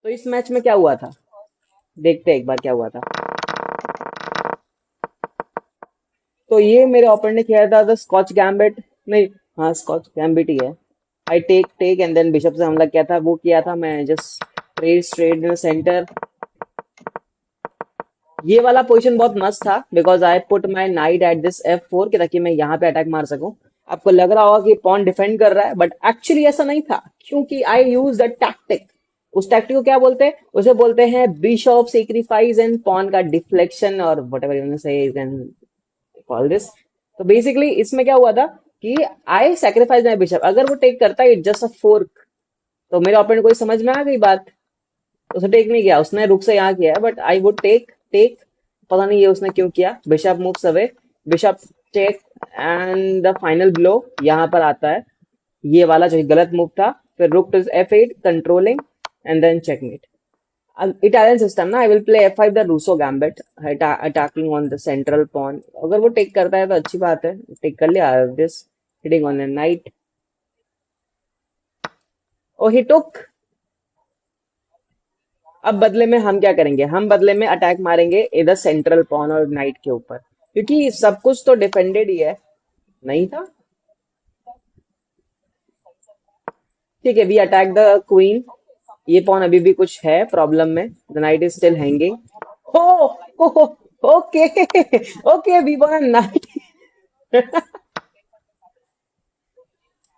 तो इस मैच में क्या हुआ था, देखते हैं एक बार क्या हुआ था। तो ये मेरे ओपोनेंट ने किया था द स्कॉच गैम्बिट, नहीं, हाँ स्कॉच गैम्बिट ही है। I take take and then bishop से हमला किया था, वो किया था मैं just trade straight in centre. ये वाला पोजीशन बहुत मस्त था because I put my knight at this F4 कि ताकि मैं यहाँ पे अटैक मार सकूं। आपको लग रहा होगा कि पॉन डिफेंड कर रहा है, बट एक्चुअली ऐसा नहीं था, क्योंकि आई यूज द टैक्टिक। उस टैक्टिक को क्या बोलते हैं, उसे बोलते हैं बिशॉप सेक्रीफाइस एंड पॉन का डिफ्लेक्शन, और वट एवर यू से यू कैन कॉल दिस। तो बेसिकली इसमें क्या हुआ था कि आई सेक्रीफाइस माई बिशप, अगर वो टेक करता है इट जस्ट अ फोर्क। तो मेरे ओपोनेंट को समझ में आ गई बात, उसे टेक नहीं किया, उसने रुक से यहाँ किया है, but I would take take. पता नहीं ये उसने क्यों किया, bishop moves away, bishop take, and the final blow यहाँ पर आता है, ये वाला जो गलत मूव था। फिर rook to F8 controlling and then checkmate. Italian system ना, I will play F5 the Rousseau gambit, attacking on the central pawn. अगर वो टेक करता है तो अच्छी बात है, टेक कर लिया, this hitting on the knight. Oh he took. अब बदले में हम क्या करेंगे, हम बदले में अटैक मारेंगे इधर सेंट्रल पॉन और नाइट के ऊपर, क्योंकि सब कुछ तो डिफेंडेड ही है। नहीं था, ठीक है, वी अटैक द क्वीन। ये पॉन अभी भी कुछ है प्रॉब्लम में, the knight is still hanging. हो, हो, okay, okay, we won knight.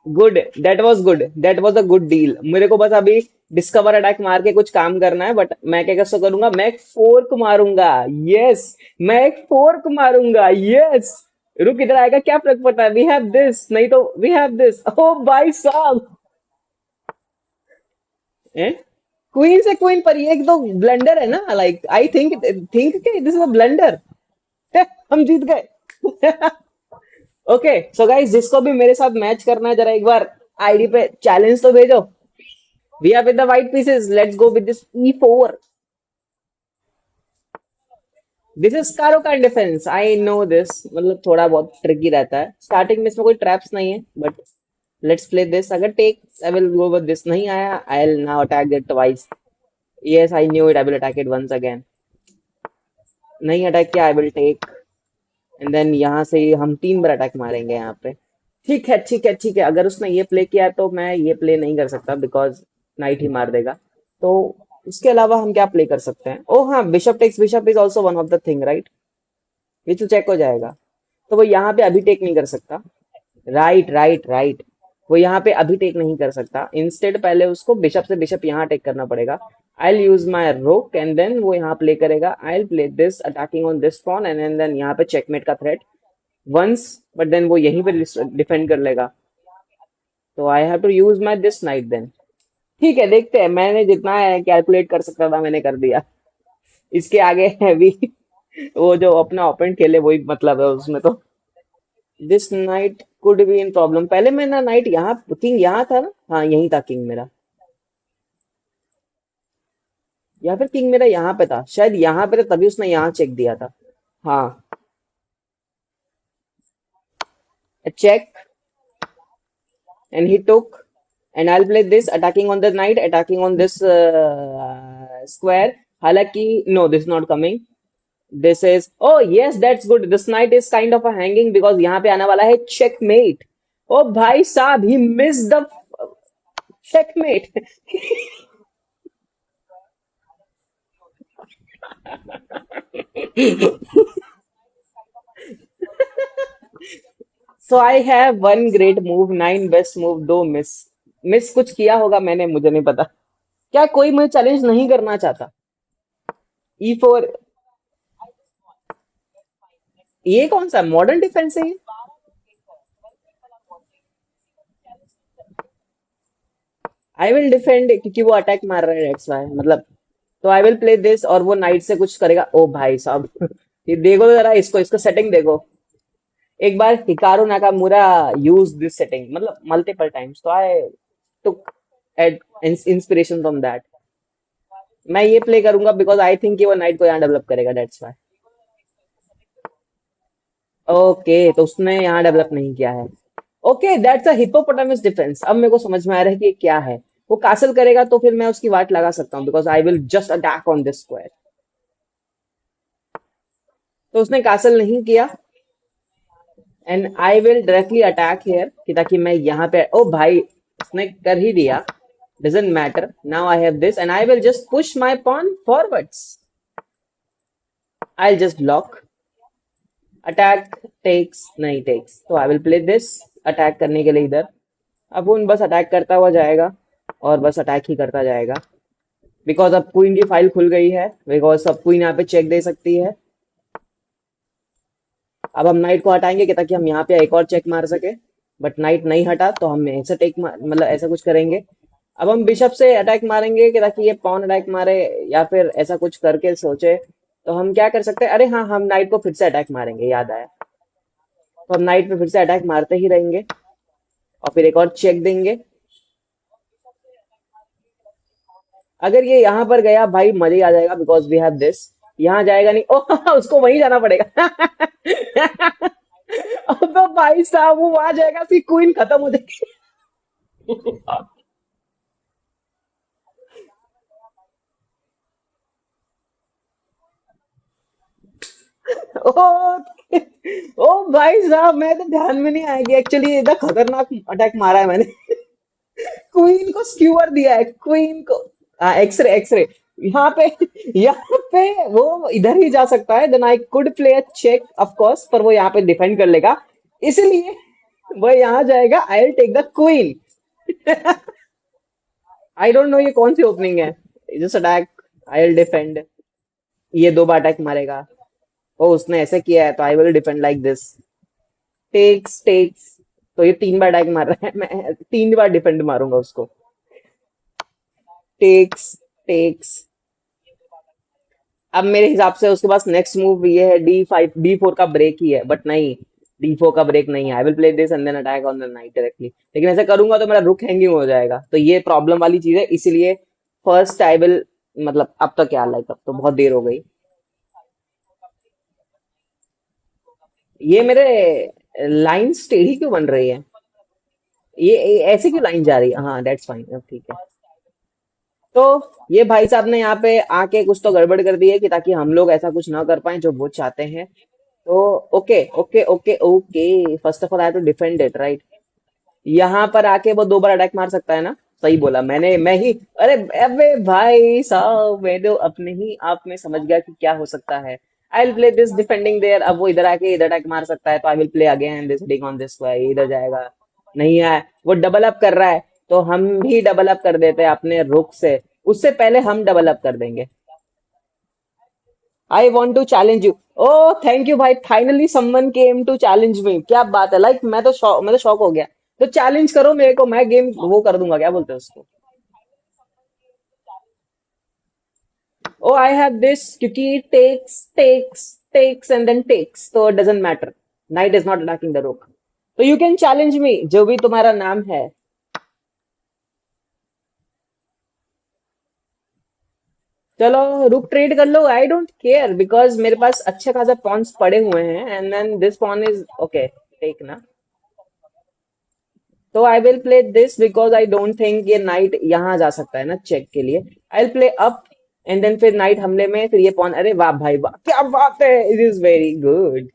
Good, that was good, that was a good deal. मेरे को बस अभी डिस्कवर अटैक मार के कुछ काम करना है, बट मैं क्या कैसे करूंगा, मैं एक फोर्क मारूंगा। यस, मैं एक फोर्क मारूंगा। यस, रुक, इधर आएगा क्या फर्क पड़ता है, वी हैव दिस, नहीं तो वी हैव दिस। ओ भाई साहब, क्वीन से क्वीन पर ये एक तो ब्लंडर है ना, लाइक आई थिंक थिंक के दिस इज अ ब्लंडर। हम जीत गए। ओके सो गाइस, जिसको भी मेरे साथ मैच करना है जरा एक बार आईडी पे चैलेंज तो भेजो। We are with the white pieces. Let's go with this E4. This is Karokan defense. I know this. मतलब थोड़ा बहुत ट्रिकी रहता है स्टार्टिंग में, इसमें कोई ट्रैप्स नहीं है, बट लेट्स प्ले दिस। अगर take, I will go with this, नहीं आया I will now attack it twice. Yes I knew it, I will attack it once again. नहीं अटैक किया, I will take, and then यहाँ से हम 3 बार attack मारेंगे यहाँ पे। ठीक है, ठीक है, ठीक है, अगर उसने ये प्ले किया तो मैं ये प्ले नहीं कर सकता बिकॉज नाइट ही मार देगा। तो उसके अलावा हम क्या प्ले कर सकते हैं, ओ हाँ, bishop takes bishop is also one of the thing, right, ये तो चेक हो जाएगा। तो वो यहाँ पे अभी टेक नहीं कर सकता, राइट राइट राइट, वो यहाँ पे अभी टेक नहीं कर सकता, इंस्टेड पहले उसको बिशप से बिशप यहाँ टेक करना पड़ेगा। आई विल यूज माई रोक एंड देन वो यहाँ प्ले करेगा, I will play this attacking on this pawn, and then यहाँ पे चेकमेट का थ्रेट वंस, बट देन वो यहीं पे डिफेंड कर लेगा। तो I have to use my this knight then. ठीक है, देखते हैं, मैंने जितना कैलकुलेट कर सकता था मैंने कर दिया, इसके आगे हैवी वो जो अपना ओपोनेंट खेले वही मतलब है उसमें तो। This night could be in problem, पहले मैं ना नाइट यहाँ, किंग यहाँ था ना, हाँ यहीं था किंग मेरा, या फिर किंग मेरा यहाँ पे था, शायद यहाँ पे था, तभी उसने यहाँ चेक दिया था। हाँ, check, and he took, and I'll play this attacking on the knight, attacking on this square. हालांकि no, this is not coming. This is, oh yes, that's good. This knight is kind of a hanging because यहाँ पे आने वाला है checkmate. Oh भाई साहब, he missed the checkmate. So I have one great move, 9 best move, 2 miss. Miss कुछ किया होगा मैंने, मुझे नहीं पता। क्या कोई मुझे चैलेंज नहीं करना चाहता? E4, ये कौन सा मॉडर्न डिफेंस है ये? आई विल डिफेंड, क्योंकि वो अटैक मार रहा है, दैट्स व्हाई, मतलब। तो आई विल प्ले दिस और वो नाइट से कुछ करेगा। ओ भाई साहब, ये देखो तो जरा, इसको इसको सेटिंग देखो। एक बार Hikaru Nakamura use this setting, मतलब मल्टीपल टाइम्स, तो I took inspiration from that. मैं ये प्ले करूंगा बिकॉज आई थिंक कि वो नाइट को यहाँ डेवलप करेगा, दैट्स व्हाई। ओके, तो उसने यहाँ डेवलप नहीं किया है। Okay, that's a hippopotamus defence, अब मेरे को समझ में आ रहा है कि ये क्या है। वो कासल करेगा तो फिर मैं उसकी वाट लगा सकता हूँ, because I will just attack on this square. तो उसने कासल नहीं किया, and I will directly attack here कि ताकि मैं यहाँ पे, ओ भाई उसने कर ही दिया, doesn't matter, now I have this and I will just push my pawn forwards, I just block, attack takes नहीं टेक्स, तो I will play this attack करने के लिए इधर। अब वो बस अटैक करता हुआ जाएगा और बस अटैक ही करता जाएगा, बिकॉज अब क्वीन की फाइल खुल गई है, बिकॉज सब क्वीन यहाँ पे चेक दे सकती है। अब हम नाइट को हटाएंगे कि ताकि हम यहाँ पे एक और चेक मार सके, बट नाइट नहीं हटा तो हम ऐसा टेक मतलब ऐसा कुछ करेंगे। अब हम बिशप से अटैक मारेंगे कि ताकि ये पॉन अटैक मारे, या फिर ऐसा कुछ करके सोचे। तो हम क्या कर सकते हैं, अरे हाँ हम नाइट को फिर से अटैक मारेंगे, याद आया। तो हम नाइट पे फिर से अटैक मारते ही रहेंगे और फिर एक और चेक देंगे। अगर ये यहाँ पर गया भाई मजा ही आ जाएगा, बिकॉज वी हैव दिस। यहाँ जाएगा नहीं, ओह उसको वहीं जाना पड़ेगा। अब तो भाई साहब वो वहां जाएगा, फिर क्वीन खत्म हो जाएगी। ओ, ओ भाई साहब मैं तो ध्यान में नहीं आया कि एक्चुअली इतना खतरनाक अटैक मारा है मैंने। क्वीन को स्क्यूअर दिया है, क्वीन को। हाँ एक्सरे एक्सरे। यहाँ पे, यहाँ पे वो इधर ही जा सकता है, then I could play a check of course, पर वो यहाँ पे डिफेंड कर लेगा, इसलिए वो यहाँ जाएगा, I will take the queen. I don't know ये कौन सी ओपनिंग है। Just attack, I will defend. ये दो बार अटैक मारेगा, ओ उसने ऐसे किया है तो I will defend like this, takes takes. तो ये तीन बार अटैक मार रहा है, मैं तीन बार डिफेंड मारूंगा उसको। Takes takes. अब मेरे हिसाब से उसके पास नेक्स्ट मूव ये है D5, D4 का ब्रेक ही है, बट नहीं, D4 का ब्रेक नहीं है। I will play this and then attack on the knight directly, लेकिन ऐसा करूंगा तो मेरा रुक हैंगिंग हो जाएगा, तो ये प्रॉब्लम वाली चीज है, इसीलिए फर्स्ट आई विल, मतलब अब तो क्या, लाइक अब तो बहुत देर हो गई। ये मेरे लाइन टेढ़ी क्यों बन रही है, ये ऐसे क्यों लाइन जा रही है, हाँ दैट्स फाइन, अब ठीक है। तो ये भाई साहब ने यहाँ पे आके कुछ तो गड़बड़ कर दी है कि ताकि हम लोग ऐसा कुछ ना कर पाए जो वो चाहते हैं। तो okay okay okay okay, first of all I to defend it right. यहाँ पर आके वो दो बार अटैक मार सकता है ना, सही बोला मैंने, मैं ही, अरे अबे भाई साहब मैं तो अपने ही आप में समझ गया कि क्या हो सकता है। I will play this defending there, अब वो इधर आके इधर अटैक मार सकता है, तो I will play again this hitting on this why, इधर जाएगा। नहीं है, वो डबल अप कर रहा है, तो हम भी डबल अप कर देते हैं अपने रुक से, उससे पहले हम डबल अप कर देंगे। I want to challenge you. Oh thank you भाई, finally someone came to challenge me, क्या बात है, लाइक मैं तो शॉक हो गया। तो चैलेंज करो मेरे को, मैं गेम वो कर दूंगा, क्या बोलते हैं उसको। ओ आई हैव दिस, क्योंकि takes takes takes and then takes, तो doesn't matter, knight is not attacking the rook, तो यू कैन चैलेंज मी जो भी तुम्हारा नाम है। चलो रुक ट्रेड कर लो, आई डोंट केयर, बिकॉज मेरे पास अच्छे खासा पॉन्स पड़े हुए हैं, and then this pawn is okay, take ना। तो I will play this because I don't think ये नाइट यहाँ जा सकता है ना चेक के लिए। I will play up and then फिर नाइट हमले में फिर ये पॉन, अरे वाह भाई वाह, क्या बात है, इट इज वेरी गुड।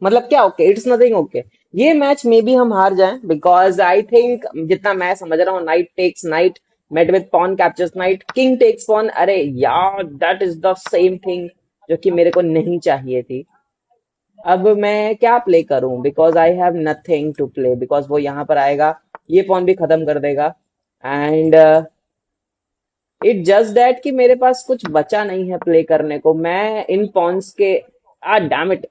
मतलब क्या ओके, इट्स नथिंग ओके। ये मैच में भी हम हार जाएं, बिकॉज आई थिंक जितना मैं समझ रहा हूँ, knight takes knight mate with pawn captures knight, king takes pawn, अरे यार that is the same thing जो कि मेरे को नहीं चाहिए थी। अब मैं क्या प्ले करूं, because I have nothing to play, because वो यहाँ पर आएगा, ये पॉन भी खत्म कर देगा, एंड इट जस्ट दैट कि मेरे पास कुछ बचा नहीं है प्ले करने को, मैं इन पॉन्स के, ah damn it.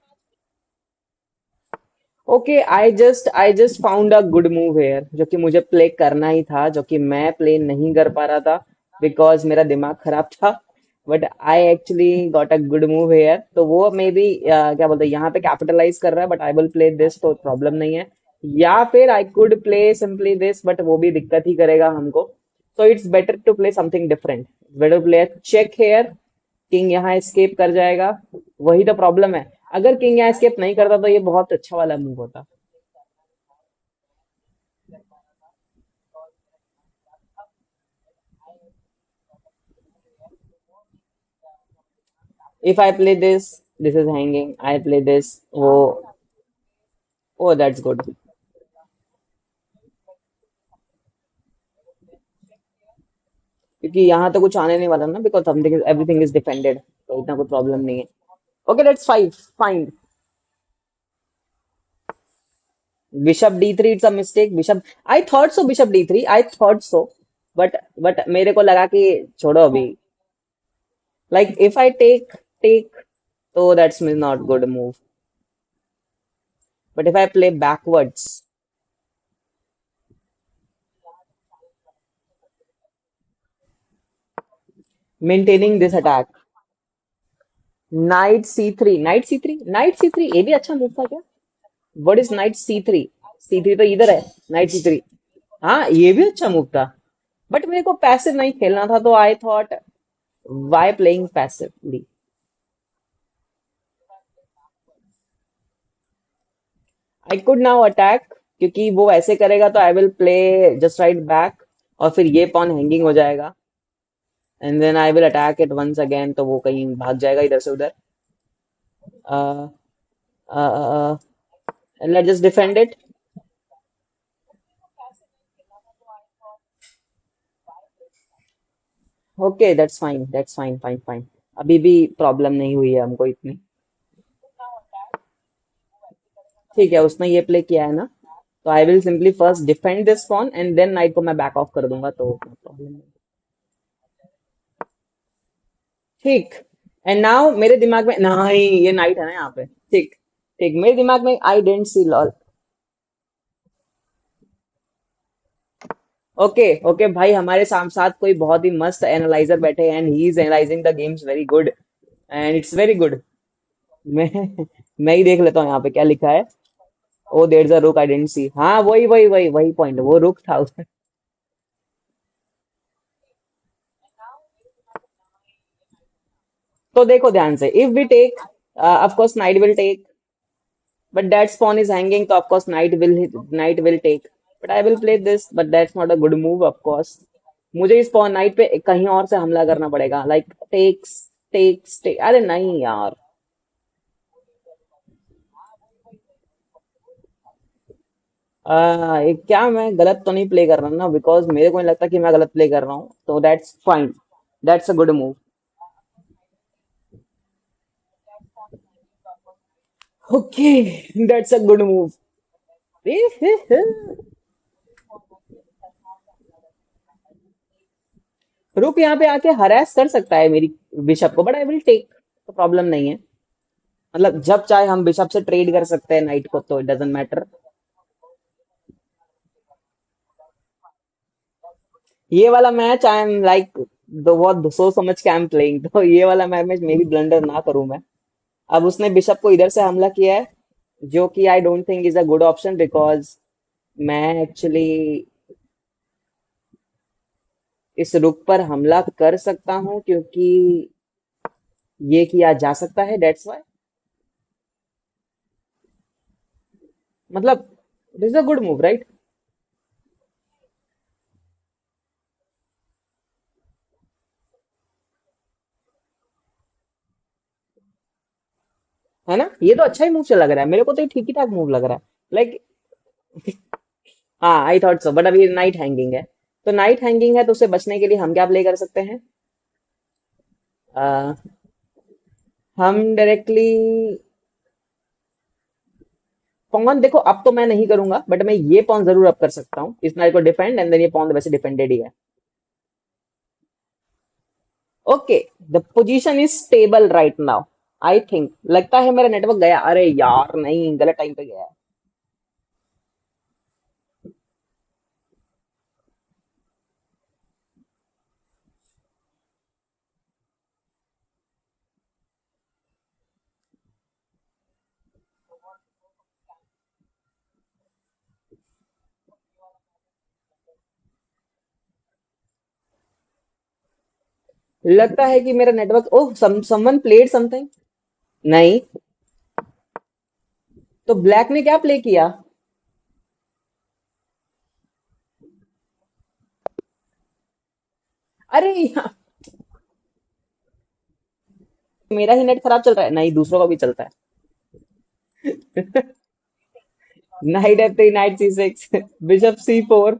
Okay I just found a good move here, जो कि मुझे प्ले करना ही था, जो कि मैं प्ले नहीं कर पा रहा था बिकॉज मेरा दिमाग खराब था, but I actually got a good move hair, तो वो मे बी क्या बोलते हैं, यहाँ पे कैपिटलाइज कर रहा है, but I will play this, तो प्रॉब्लम नहीं है। या फिर आई could play simply this, but वो भी दिक्कत ही करेगा हमको, so it's better to play something different, better to play a check here। King यहाँ escape कर जाएगा, वही तो प्रॉब्लम है, अगर किंग यहाँ escape नहीं करता तो ये बहुत अच्छा वाला मूव होता। If I play this, this is hanging. I play this. Oh, oh, that's good. क्योंकि यहाँ तो कुछ आने नहीं वाला ना, because something everything is defended, तो इतना कोई प्रॉब्लम नहीं है. Okay, let's five fine. Bishop D3, it's a mistake. Bishop, I thought so bishop D3, I thought so. But मेरे को लगा कि छोड़ो अभी. Like if I take take, तो that's mean not good move. But if I play backwards, maintaining this attack. Knight C3, knight C3 ये भी अच्छा मूव था क्या? What is night C3? C3 तो इधर है. नाइट C3, हाँ ये भी अच्छा मूव था. बट मेरे को पैसिव नहीं खेलना था, तो I thought why playing passively. I could now attack, क्योंकि वो ऐसे करेगा तो I will play just right back, और फिर ये पॉन हैंगिंग हो जाएगा. And then I will attack it once again, तो वो कहीं भाग जाएगा इधर से उधर. Let's just defend it. Okay, that's fine, that's fine, fine fine. अभी भी प्रॉब्लम नहीं हुई है हमको इतनी. ठीक है, उसने ये प्ले किया है ना, तो I will simply first defend this pawn, and then knight को मैं बैक ऑफ कर दूंगा, तो प्रॉब्लम नहीं. ठीक. एंड नाउ मेरे दिमाग में नहीं, ये नाइट है ना यहाँ पे. ठीक. ठीक, मेरे दिमाग में I didn't see lol. Okay okay भाई, हमारे साथ कोई बहुत ही मस्त एनालाइजर बैठे हैं, and he is analysing the games very good, and it's very good. मैं मैं ही देख लेता हूँ यहाँ पे क्या लिखा है. ओ देयर इज अ रुक, आई डेंट सी. हाँ, वही वही वही वही पॉइंट, वो रुक था उसमें. तो देखो ध्यान से, if we take, of course knight will take, but that pawn is hanging, so of course knight will take. But I will play this, but that's not a good move, of course. मुझे इस pawn night पे कहीं और से हमला करना पड़ेगा, like takes takes take. अरे नहीं यार. क्या मैं गलत तो नहीं प्ले कर रहा ना, बिकॉज मेरे को नहीं लगता कि मैं गलत प्ले कर रहा हूँ, तो that's fine. That's a good move. Okay, that's a good move. रुक यहाँ पे आके हरास कर सकता है मेरी बिशप को, बट आई विल टेक, तो प्रॉब्लम नहीं है. मतलब जब चाहे हम बिशप से ट्रेड कर सकते हैं नाइट को, तो इट डजेंट मैटर. ये वाला मैच आई एम लाइक, बहुत सोच समझ के आई एम प्लेइंग, तो ये वाला मैच मे भी ब्लंडर ना करूं मैं. अब उसने बिशप को इधर से हमला किया है, जो कि आई don't think is a good option, because मैं एक्चुअली इस रुक पर हमला कर सकता हूं, क्योंकि ये किया जा सकता है, दैट्स वाई. मतलब this is a good move, right? है ना, ये तो अच्छा ही मूव चला लग रहा है मेरे को, तो ये ठीक ही ठाक मूव लग रहा है. लाइक, हाँ आई थॉट सो, बट अभी नाइट हैंगिंग है. तो नाइट हैंगिंग है, तो उससे बचने के लिए हम क्या प्ले कर सकते हैं? आ, हम डायरेक्टली पॉन, देखो अब तो मैं नहीं करूंगा, बट मैं ये पॉन जरूर अब कर सकता हूँ, इस नाइट को डिफेंड, एंड देन ये पॉन वैसे डिफेंडेड ही है. Okay, the position is stable right now. I think, लगता है मेरा नेटवर्क गया. अरे यार नहीं, गलत टाइम पे गया है. लगता है कि मेरा नेटवर्क, ओह समवन प्लेड समथिंग. नहीं. तो ब्लैक ने क्या प्ले किया? अरे मेरा ही नेट खराब चल रहा है? नहीं, दूसरों का भी चलता है। Knight F3, knight C6, bishop C4।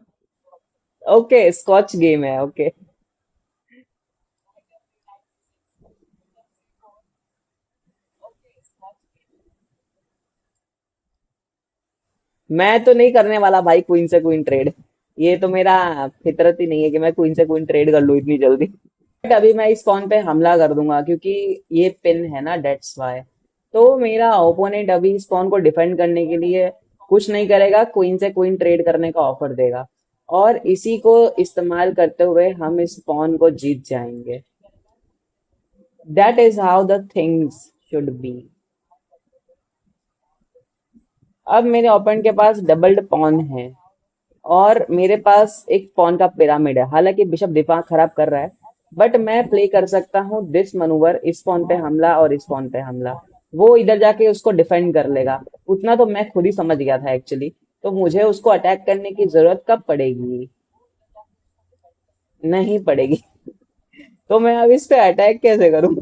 Okay, Scotch game है, ओके। मैं तो नहीं करने वाला भाई क्वीन से क्वीन ट्रेड। ये तो मेरा फितरत ही नहीं है कि मैं क्वीन से क्वीन ट्रेड कर लूं इतनी जल्दी। बट अभी मैं इस पॉन पे हमला कर दूंगा क्योंकि ये पिन है ना, डेट्स वाई। तो मेरा ओपोनेंट अभी इस पॉन को डिफेंड करने के लिए कुछ नहीं करेगा, क्वीन से क्वीन ट्रेड करने का ऑफर देगा। और इसी को इस्तेमाल करते हुए हम इस पॉन को जीत जाएंगे। That is how the things should be. अब मेरे ओपोनेंट के पास डबल्ड पॉन है और मेरे पास एक पॉन का पिरामिड है। हालांकि बिशप दिमाग खराब कर रहा है, बट मैं प्ले कर सकता हूँ दिस मनूवर, इस पॉन पे हमला और इस पॉन पे हमला। वो इधर जाके उसको डिफेंड कर लेगा। उतना तो मैं खुद ही समझ गया था एक्चुअली। तो मुझे उसको अटैक करने की जरूरत कब पड़ेगी? नहीं पड़ेगी। तो मैं अब इस पे अटैक कैसे करूं?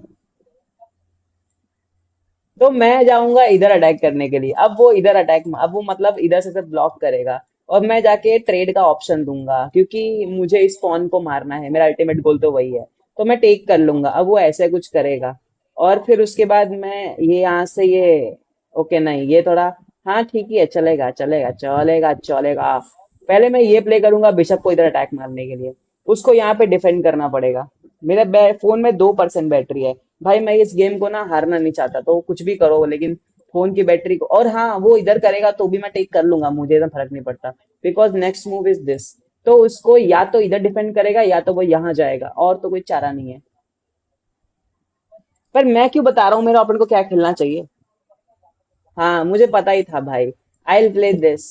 तो मैं जाऊंगा इधर अटैक करने के लिए। अब वो इधर अटैक, अब वो मतलब इधर से ब्लॉक करेगा। और मैं जाके ट्रेड का ऑप्शन दूंगा क्योंकि मुझे इस पॉन को मारना है, मेरा अल्टीमेट गोल तो वही है। तो मैं टेक कर लूंगा। अब वो ऐसे कुछ करेगा और फिर उसके बाद मैं ये यहाँ से ये, ओके नहीं ये थोड़ा, हाँ ठीक ही है, चलेगा चलेगा चलेगा चलेगा। पहले मैं ये प्ले करूंगा बिशप को इधर अटैक मारने के लिए। उसको यहाँ पे डिफेंड करना पड़ेगा। मेरे फोन में 2% बैटरी है। भाई मैं इस गेम को ना हारना नहीं चाहता, तो कुछ भी करो लेकिन फोन की बैटरी को। और हाँ, वो इधर करेगा तो भी मैं टेक कर लूंगा, मुझे इतना फर्क नहीं पड़ता। Because next move is this. तो उसको या तो इधर डिफेंड करेगा या तो वो यहाँ जाएगा, और तो कोई चारा नहीं है। पर मैं क्यों बता रहा हूँ मेरा ओपन को क्या खेलना चाहिए? हाँ, मुझे पता ही था भाई। आई विल प्ले दिस।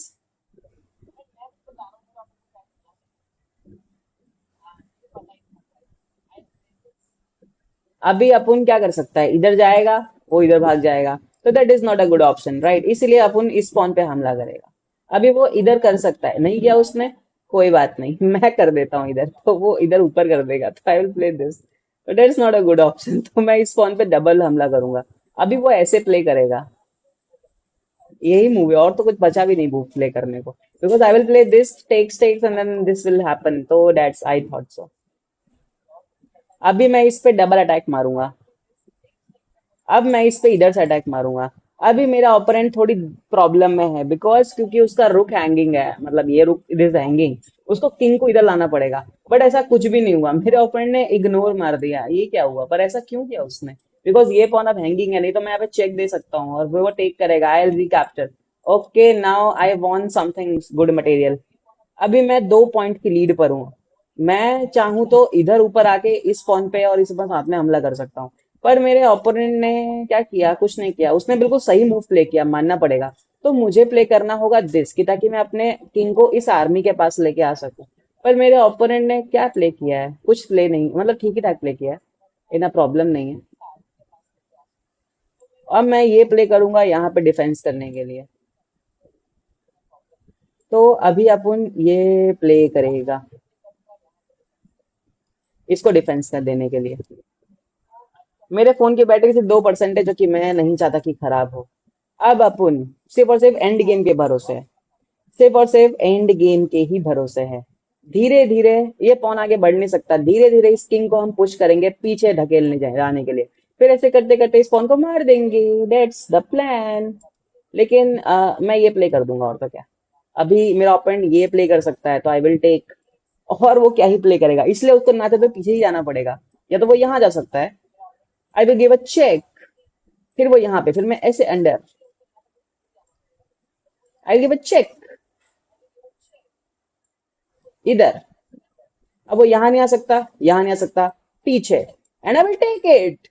अभी अपन क्या कर सकता है, इधर जाएगा, वो इधर भाग जाएगा। तो that is not a good option, right? इसलिए अपन इस पॉन पे हमला करेगा। अभी वो इधर कर सकता है, नहीं किया उसने। कोई बात नहीं, मैं कर देता हूँ इधर, तो वो इधर ऊपर कर देगा। तो आई विल प्ले दिस। तो that is not a good option. तो मैं इस पॉन पे डबल हमला करूंगा। अभी वो ऐसे प्ले करेगा। यही मूव है, और तो कुछ बचा भी नहीं मूव प्ले करने को। Because I will play this, takes takes and then this will happen. तो दैट्स आई थॉट सो। अभी मैं इस पे डबल अटैक मारूंगा। अब मैं इस पे इधर से अटैक मारूंगा। अभी मेरा ओपोनेंट थोड़ी प्रॉब्लम में है, बिकॉज क्योंकि उसका रुक हैंगिंग है, मतलब ये रुक इट इज हैंगिंग। उसको किंग को इधर लाना पड़ेगा। बट ऐसा कुछ भी नहीं हुआ, मेरे ओपोनेंट ने इग्नोर मार दिया। ये क्या हुआ? पर ऐसा क्यों किया उसने? बिकॉज ये पॉन अब हैंगिंग है, नहीं तो मैं यहाँ पे चेक दे सकता हूँ और वो टेक करेगा। I will recapture. Okay, now I want something good material. अभी मैं 2 पॉइंट की लीड पर हूँ। मैं चाहूँ तो इधर ऊपर आके इस पॉइंट पे और इस पर साथ में हमला कर सकता हूँ। पर मेरे ओपोनेंट ने क्या किया? कुछ नहीं किया। उसने बिल्कुल सही मूव प्ले किया, मानना पड़ेगा। तो मुझे प्ले करना होगा दिस की, ताकि मैं अपने किंग को इस आर्मी के पास लेके आ सकूं। पर मेरे ओपोनेंट ने क्या प्ले किया है? कुछ प्ले नहीं, मतलब ठीक ही ठाक प्ले किया है। इतना प्रॉब्लम नहीं है। अब मैं ये प्ले करूंगा यहाँ पे डिफेंस करने के लिए। तो अभी अपन ये प्ले करेगा इसको डिफेंस कर देने के लिए। मेरे फोन की बैटरी सिर्फ 2% है, जो कि मैं नहीं चाहता कि खराब हो। अब अपन सिर्फ और सिर्फ एंड गेम के भरोसे है। सिर्फ और सिर्फ एंड गेम के ही भरोसे है। धीरे धीरे ये पौन आगे बढ़ नहीं सकता। धीरे धीरे इस किंग को हम पुश करेंगे पीछे ढकेलने जाने के लिए। फिर ऐसे करते करते इस पौन को मार देंगे। That's the plan. लेकिन मैं ये प्ले कर दूंगा, और तो क्या। अभी मेरा ओपोनेंट ये प्ले कर सकता है, तो आई विल टेक। और वो क्या ही प्ले करेगा, इसलिए उसको नाते तो पीछे ही जाना पड़ेगा। या तो वो यहाँ जा सकता है। I will give a check. फिर वो यहाँ पे, फिर मैं ऐसे under. I will give a check इधर। अब वो यहाँ नहीं आ सकता, यहाँ नहीं आ सकता, पीछे। And I will take it.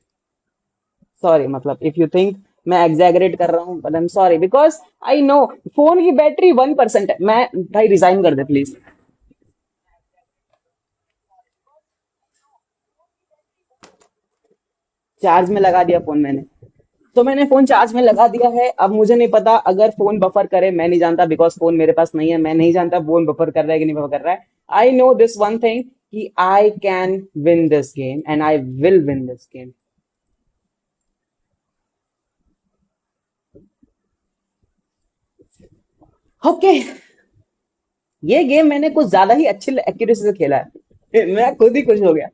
Sorry, मतलब इफ यू थिंक मैं एग्जैगरेट कर रहा हूँ, but I am sorry, because I know phone की बैटरी 1% है। मैं, भाई रिजाइन कर दे प्लीज। चार्ज में लगा दिया फोन मैंने। तो मैंने फोन चार्ज में लगा दिया है। अब मुझे नहीं पता अगर फोन बफर करे, मैं नहीं जानता, बिकॉज फोन मेरे पास नहीं है। मैं नहीं जानता फोन बफर कर रहा है कि नहीं बफर कर रहा है। I know this one thing, कि I can win this game and I will win this game. Okay, ये गेम मैंने कुछ ज्यादा ही अच्छी एक्यूरेसी से खेला है। मैं खुद ही खुश हो गया।